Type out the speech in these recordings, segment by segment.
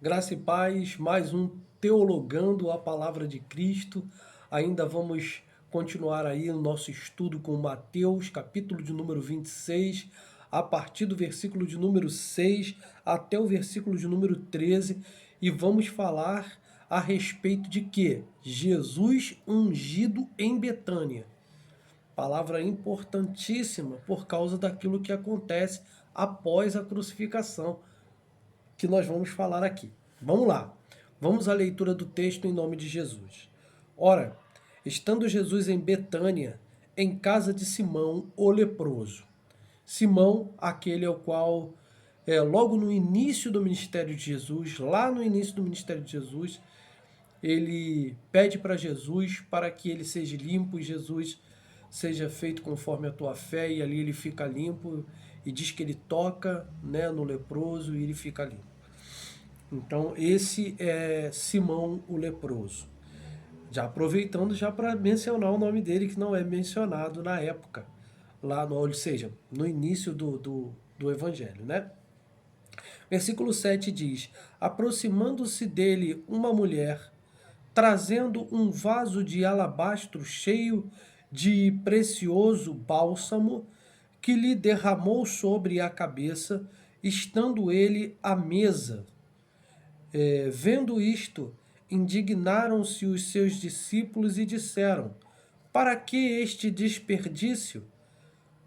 Graça e paz, mais um Teologando a Palavra de Cristo. Ainda vamos continuar aí o nosso estudo com Mateus, capítulo de número 26, a partir do versículo de número 6 até o versículo de número 13, e vamos falar a respeito de quê? Jesus ungido em Betânia. Palavra importantíssima por causa daquilo que acontece após a crucificação, que nós vamos falar aqui. Vamos lá. Vamos à leitura do texto em nome de Jesus. Ora, estando Jesus em Betânia, em casa de Simão, o leproso. Simão, aquele ao qual, logo no início do ministério de Jesus, lá no início do ministério de Jesus, ele pede para Jesus para que ele seja limpo e Jesus seja feito conforme a tua fé, e ali ele fica limpo e diz que ele toca, né, no leproso e ele fica limpo. Então, esse é Simão o leproso. Já aproveitando já para mencionar o nome dele, que não é mencionado na época, lá no, ou seja, no início do evangelho, né? Versículo 7 diz: aproximando-se dele uma mulher, trazendo um vaso de alabastro cheio de precioso bálsamo, que lhe derramou sobre a cabeça, estando ele à mesa. Vendo isto, indignaram-se os seus discípulos e disseram: para que este desperdício?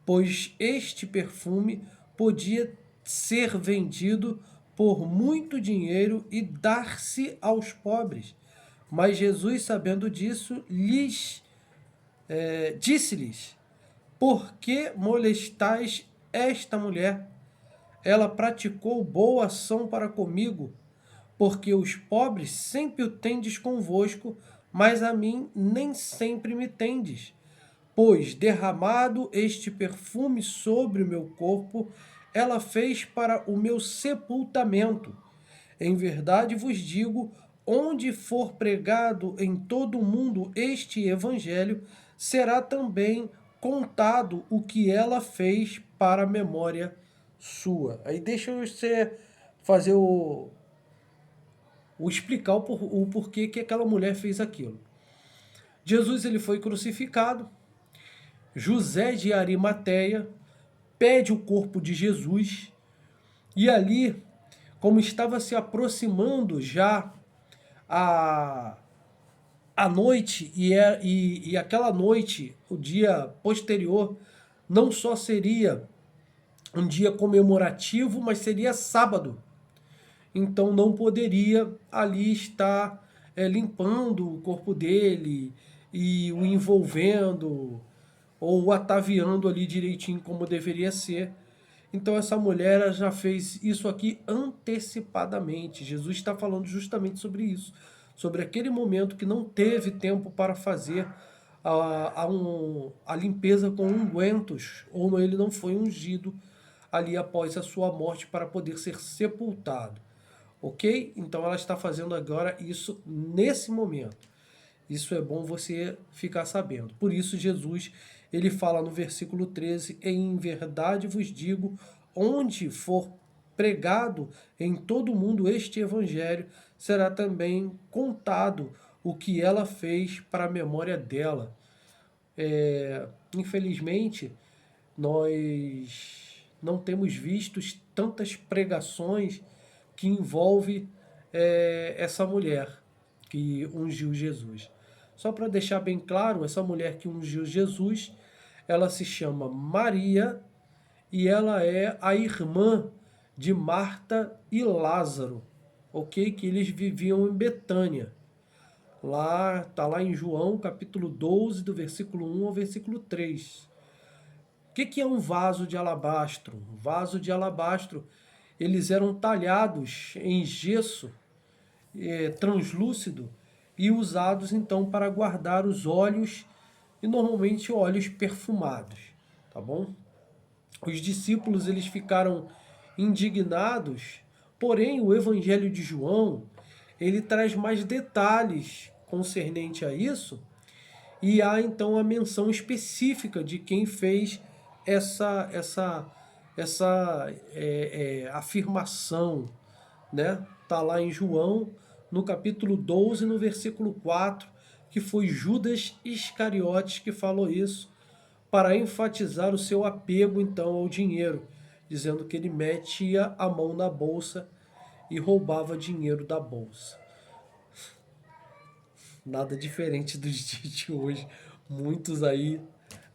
Pois este perfume podia ser vendido por muito dinheiro e dar-se aos pobres. Mas Jesus, sabendo disso, disse-lhes: por que molestais esta mulher? Ela praticou boa ação para comigo, porque os pobres sempre o tendes convosco, mas a mim nem sempre me tendes. Pois, derramado este perfume sobre o meu corpo, ela fez para o meu sepultamento. Em verdade vos digo, onde for pregado em todo o mundo este evangelho, será também contado o que ela fez para a memória sua. Aí deixa eu fazer o explicar o porquê que aquela mulher fez aquilo. Jesus ele foi crucificado. José de Arimateia pede o corpo de Jesus e ali, como estava se aproximando já a, a noite e aquela noite, o dia posterior, não só seria um dia comemorativo, mas seria sábado. Então não poderia ali estar limpando o corpo dele e o envolvendo ou o ataviando ali direitinho como deveria ser. Então essa mulher já fez isso aqui antecipadamente. Jesus está falando justamente sobre isso, sobre aquele momento que não teve tempo para fazer a limpeza com ungüentos, ou ele não foi ungido ali após a sua morte para poder ser sepultado. Ok? Então ela está fazendo agora isso nesse momento. Isso é bom você ficar sabendo. Por isso Jesus, ele fala no versículo 13, em verdade vos digo, onde for pregado em todo o mundo este evangelho, será também contado o que ela fez para a memória dela. Infelizmente, nós não temos visto tantas pregações que envolve essa mulher que ungiu Jesus. Só para deixar bem claro, essa mulher que ungiu Jesus, ela se chama Maria e ela é a irmã de Marta e Lázaro, ok? Que eles viviam em Betânia. Lá, tá lá em João, capítulo 12, do versículo 1 ao versículo 3. O que é um vaso de alabastro? Um vaso de alabastro, eles eram talhados em gesso translúcido e usados então para guardar os óleos e normalmente óleos perfumados, tá bom? Os discípulos eles ficaram indignados, porém o Evangelho de João ele traz mais detalhes concernente a isso e há então a menção específica de quem fez essa afirmação, né? Tá lá em João, no capítulo 12, no versículo 4, que foi Judas Iscariotes que falou isso, para enfatizar o seu apego então ao dinheiro, dizendo que ele metia a mão na bolsa e roubava dinheiro da bolsa. Nada diferente dos dias de hoje. Muitos aí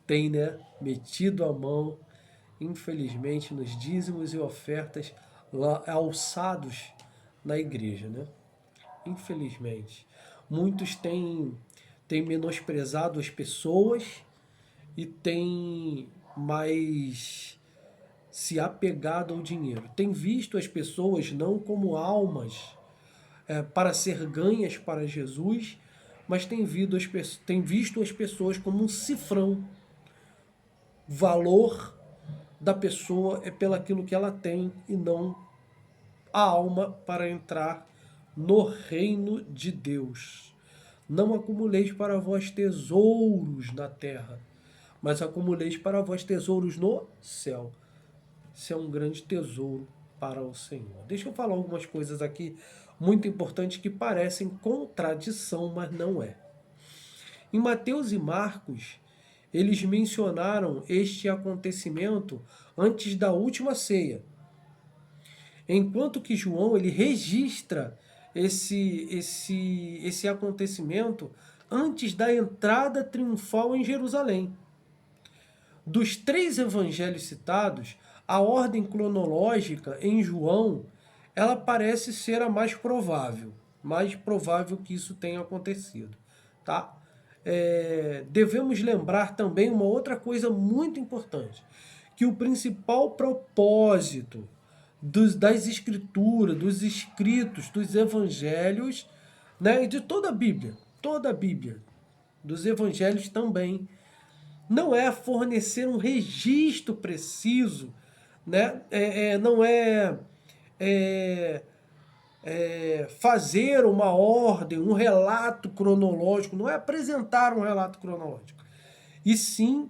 têm, né, metido a mão, infelizmente, nos dízimos e ofertas lá alçados na igreja, né? Infelizmente. Muitos têm menosprezado as pessoas e têm mais se apegado ao dinheiro. Tem visto as pessoas não como almas para ser ganhas para Jesus, mas tem visto as pessoas como um cifrão. Valor da pessoa é pelo aquilo que ela tem e não a alma para entrar no reino de Deus. Não acumuleis para vós tesouros na terra, mas acumuleis para vós tesouros no céu. Isso é um grande tesouro para o Senhor. Deixa eu falar algumas coisas aqui muito importantes que parecem contradição, mas não é. Em Mateus e Marcos, eles mencionaram este acontecimento antes da última ceia, enquanto que João ele registra esse acontecimento antes da entrada triunfal em Jerusalém. Dos três evangelhos citados, a ordem cronológica em João, ela parece ser a mais provável que isso tenha acontecido, tá? Devemos lembrar também uma outra coisa muito importante, que o principal propósito das escrituras, dos escritos, dos evangelhos, né, e de toda a Bíblia, dos evangelhos também, não é fornecer um registro preciso, né? Não fazer uma ordem, um relato cronológico, não é apresentar um relato cronológico, e sim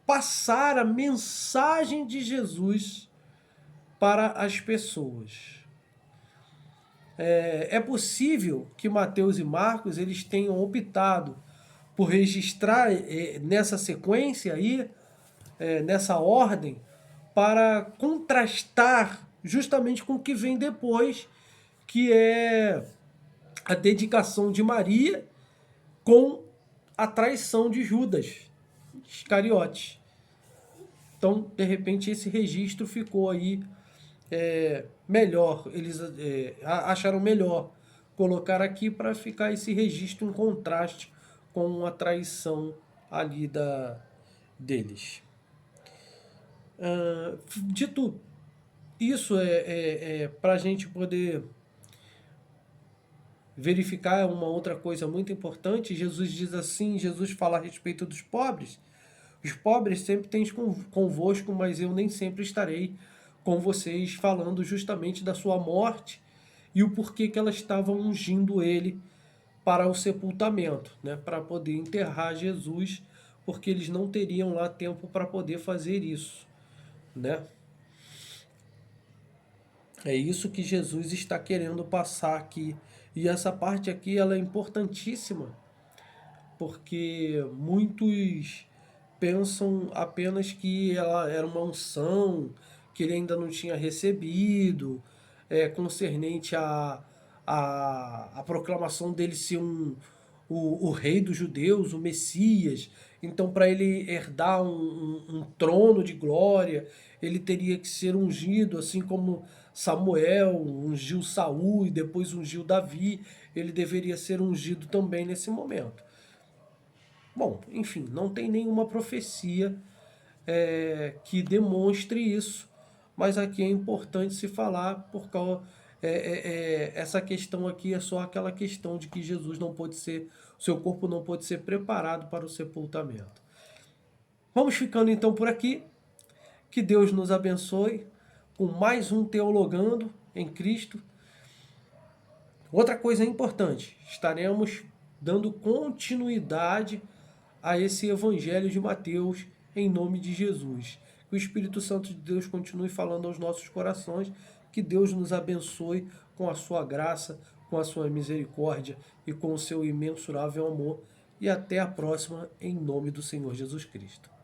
passar a mensagem de Jesus para as pessoas. É possível que Mateus e Marcos eles tenham optado por registrar nessa sequência aí, nessa ordem, para contrastar justamente com o que vem depois, que é a dedicação de Maria com a traição de Judas Iscariotes. Então, de repente, esse registro ficou aí melhor. Eles acharam melhor colocar aqui para ficar esse registro em contraste com a traição ali deles. Dito isso, para a gente poder verificar uma outra coisa muito importante. Jesus diz assim, Jesus fala a respeito dos pobres: os pobres sempre tens convosco, mas eu nem sempre estarei com vocês, falando justamente da sua morte e o porquê que elas estavam ungindo ele para o sepultamento, né, para poder enterrar Jesus, porque eles não teriam lá tempo para poder fazer isso, né? É isso que Jesus está querendo passar aqui. E essa parte aqui ela é importantíssima, porque muitos pensam apenas que ela era uma unção, que ele ainda não tinha recebido, concernente a proclamação dele ser o rei dos judeus, o Messias. Então, para ele herdar um trono de glória, ele teria que ser ungido, assim como Samuel ungiu Saul e depois ungiu Davi, ele deveria ser ungido também nesse momento. Bom, enfim, não tem nenhuma profecia que demonstre isso, mas aqui é importante se falar por causa essa questão aqui é só aquela questão de que Jesus não pôde ser, o seu corpo não pôde ser preparado para o sepultamento. Vamos ficando então por aqui. Que Deus nos abençoe com mais um Teologando em Cristo. Outra coisa importante, estaremos dando continuidade a esse Evangelho de Mateus em nome de Jesus. Que Que o Espírito Santo de Deus continue falando aos nossos corações. Que Deus nos abençoe com a sua graça, com a sua misericórdia e com o seu imensurável amor. E até a próxima, em nome do Senhor Jesus Cristo.